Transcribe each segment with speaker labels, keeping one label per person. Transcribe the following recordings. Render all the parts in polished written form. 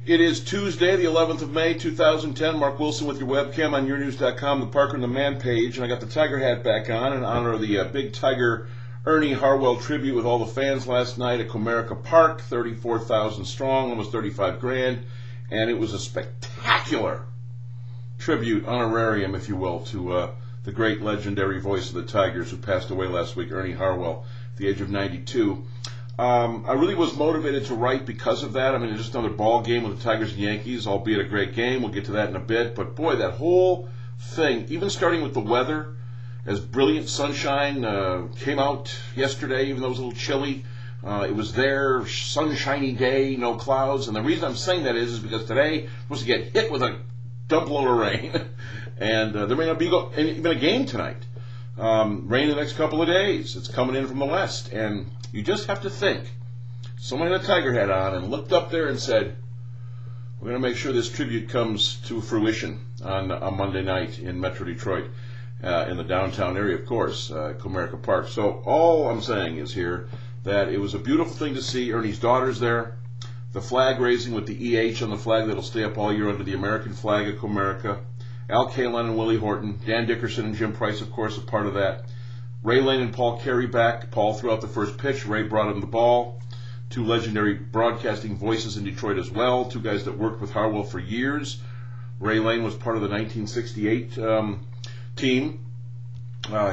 Speaker 1: It is Tuesday, the 11th of May, 2010. Mark Wilson with your webcam on yournews.com, the Parker and the Man page. And I got the Tiger hat back on in honor of the big Tiger Ernie Harwell tribute with all the fans last night at Comerica Park, 34,000 strong, almost 35 grand. And it was a spectacular tribute, honorarium, if you will, to the great legendary voice of the Tigers who passed away last week, Ernie Harwell, at the age of 92. I really was motivated to write because of that. I mean, it's just another ball game with the Tigers and Yankees, albeit a great game. We'll get to that in a bit. But boy, that whole thing, even starting with the weather, as brilliant sunshine came out yesterday, even though it was a little chilly. It was there, sunshiny day, no clouds. And the reason I'm saying that is because today we're supposed to get hit with a dump load of rain. And there may not be even a game tonight. Rain the next couple of days. It's coming in from the west. And you just have to think. Someone had a Tiger hat on and looked up there and said, we're going to make sure this tribute comes to fruition on Monday night in Metro Detroit, in the downtown area, of course, Comerica Park. So all I'm saying is here that it was a beautiful thing to see. Ernie's daughter's there. The flag raising with the EH on the flag that'll stay up all year under the American flag at Comerica. Al Kaline and Willie Horton. Dan Dickerson and Jim Price, of course, a part of that. Ray Lane and Paul Carey back. Paul threw out the first pitch. Ray brought him the ball. Two legendary broadcasting voices in Detroit as well. Two guys that worked with Harwell for years. Ray Lane was part of the 1968 team.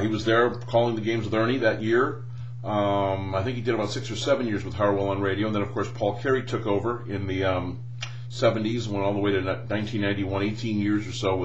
Speaker 1: He was there calling the games with Ernie that year. I think he did about 6 or 7 years with Harwell on radio. And then, of course, Paul Carey took over in the 70s and went all the way to 1991, 18 years or so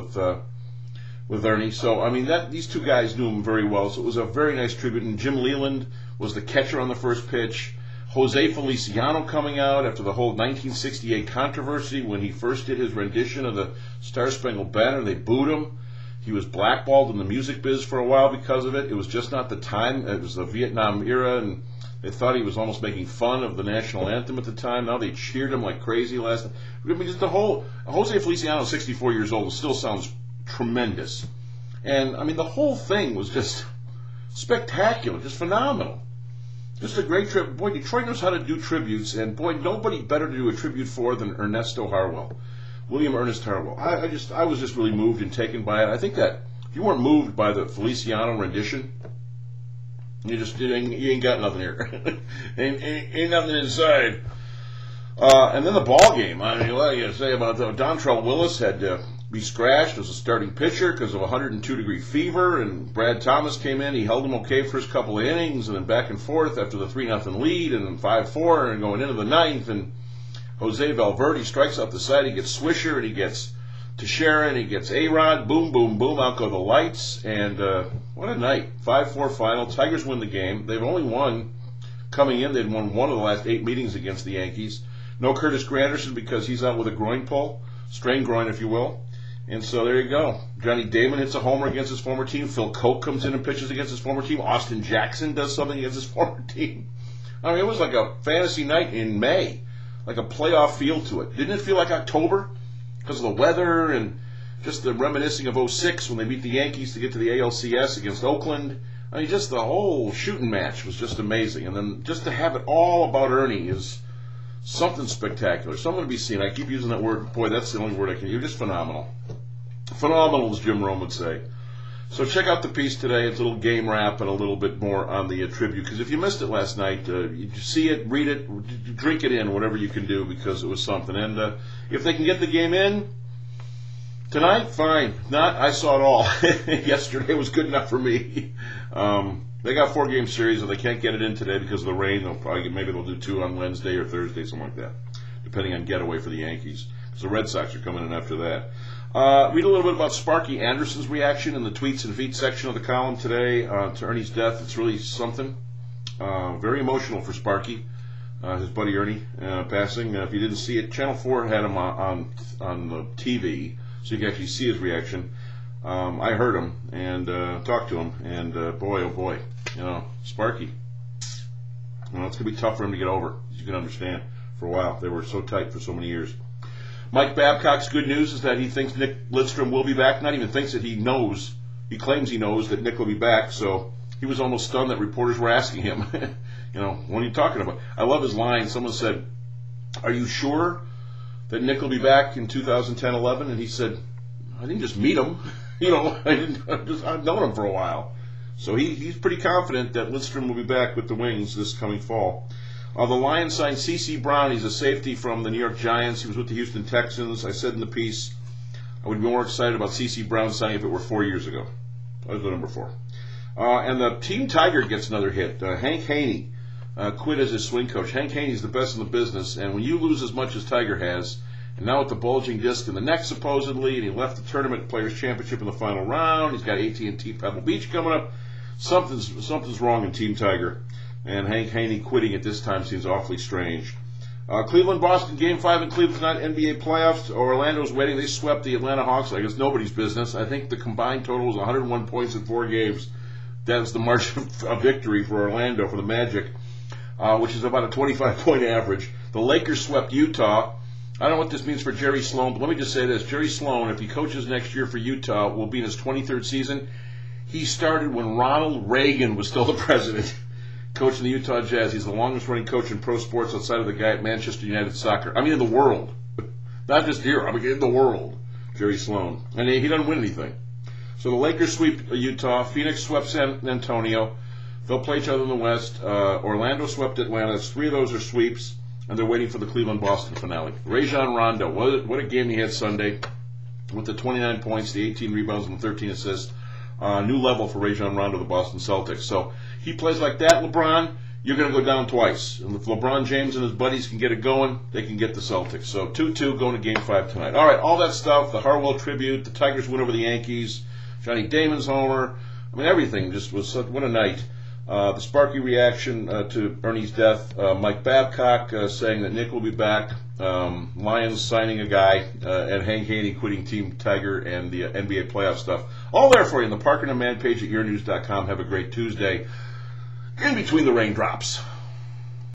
Speaker 1: with Ernie. So, I mean, these two guys knew him very well. So it was a very nice tribute. And Jim Leland was the catcher on the first pitch. Jose Feliciano coming out after the whole 1968 controversy when he first did his rendition of the Star Spangled Banner. They booed him. He was blackballed in the music biz for a while because of it. It was just not the time. It was the Vietnam era, and they thought he was almost making fun of the national anthem at the time. Now they cheered him like crazy last time. I mean, just the whole Jose Feliciano, 64 years old, still sounds tremendous. And, I mean, the whole thing was just spectacular, just phenomenal. Just a great trip. Boy, Detroit knows how to do tributes, and boy, nobody better to do a tribute for than Ernesto Harwell. William Ernest Harwell. I was just really moved and taken by it. I think that if you weren't moved by the Feliciano rendition, you ain't got nothing here. ain't nothing inside. And then the ball game. I mean, what do you say about that? Dontrell Willis had to be scratched as a starting pitcher because of 102-degree fever, and Brad Thomas came in. He held him okay first couple of innings, and then back and forth after the 3-0 lead, and then 5-4, and going into the ninth, and Jose Valverde strikes out the side. He gets Swisher, and he gets Teixeira, and he gets A-Rod. Boom, boom, boom. Out go the lights. And what a night. 5-4 final. Tigers win the game. They've only won, coming in, they'd won one of the last 8 meetings against the Yankees. No Curtis Granderson because he's out with a groin pull. Strained groin, if you will. And so there you go. Johnny Damon hits a homer against his former team. Phil Koch comes in and pitches against his former team. Austin Jackson does something against his former team. I mean, it was like a fantasy night in May. Like a playoff feel to it. Didn't it feel like October? Because of the weather and just the reminiscing of 06 when they beat the Yankees to get to the ALCS against Oakland. I mean, just the whole shooting match was just amazing. And then just to have it all about Ernie is something spectacular. Something to be seen. I keep using that word. Boy, that's the only word I can use. Just phenomenal. Phenomenal, as Jim Rome would say. So check out the piece today. It's a little game wrap and a little bit more on the tribute. Because if you missed it last night, you see it, read it, drink it in, whatever you can do, because it was something. And if they can get the game in tonight, fine. If not, I saw it all. Yesterday was good enough for me. They got 4-game series, and they can't get it in today because of the rain. Maybe they'll do 2 on Wednesday or Thursday, something like that, depending on getaway for the Yankees. Because the Red Sox are coming in after that. Read a little bit about Sparky Anderson's reaction in the tweets and feet section of the column today to Ernie's death. It's really something. Very emotional for Sparky, his buddy Ernie passing. If you didn't see it, Channel 4 had him on the TV, so you can actually see his reaction. I heard him and talked to him, and boy, oh boy, Sparky. It's going to be tough for him to get over, as you can understand. For a while, they were so tight for so many years. Mike Babcock's good news is that he thinks Nick Lidstrom will be back. Not even thinks it, he knows. He claims he knows that Nick will be back, so he was almost stunned that reporters were asking him, what are you talking about? I love his line. Someone said, are you sure that Nick will be back in 2010-11, and he said, I didn't just meet him. I've known him for a while. So he's pretty confident that Lidstrom will be back with the Wings this coming fall. The Lions signed C.C. Brown. He's a safety from the New York Giants. He was with the Houston Texans. I said in the piece, I would be more excited about C.C. Brown signing if it were 4 years ago. That was the number 4. And the Team Tiger gets another hit. Haney quit as his swing coach. Hank Haney's the best in the business, and when you lose as much as Tiger has, and now with the bulging disc in the neck supposedly, and he left the Tournament Players Championship in the final round, he's got AT&T Pebble Beach coming up, something's wrong in Team Tiger, and Hank Haney quitting at this time seems awfully strange. Cleveland-Boston, Game 5 in Cleveland's not NBA playoffs. Orlando's waiting. They swept the Atlanta Hawks like it's nobody's business. I think the combined total was 101 points in 4 games. That's the margin of victory for Orlando, for the Magic, which is about a 25-point average. The Lakers swept Utah. I don't know what this means for Jerry Sloan, but let me just say this. Jerry Sloan, if he coaches next year for Utah, will be in his 23rd season. He started when Ronald Reagan was still the president, coaching the Utah Jazz. He's the longest-running coach in pro sports outside of the guy at Manchester United Soccer. I mean, in the world. Not just here. I mean, in the world. Jerry Sloan. And he doesn't win anything. So the Lakers sweep Utah. Phoenix swept San Antonio. They'll play each other in the West. Orlando swept Atlanta. 3 of those are sweeps, and they're waiting for the Cleveland-Boston finale. Rajon Rondo, what a game he had Sunday with the 29 points, the 18 rebounds, and the 13 assists. New level for Rajon Rondo, the Boston Celtics. So he plays like that, LeBron, you're going to go down twice. And if LeBron James and his buddies can get it going, they can get the Celtics. So 2-2 going to Game 5 tonight. All right, all that stuff, the Harwell tribute, the Tigers win over the Yankees, Johnny Damon's homer, I mean, everything just was such, what a night. The Sparky reaction to Ernie's death, Mike Babcock saying that Nick will be back, Lions signing a guy, and Hank Haney quitting Team Tiger, and the NBA playoff stuff. All there for you on the Parker and the Man page at yournews.com. Have a great Tuesday in between the raindrops.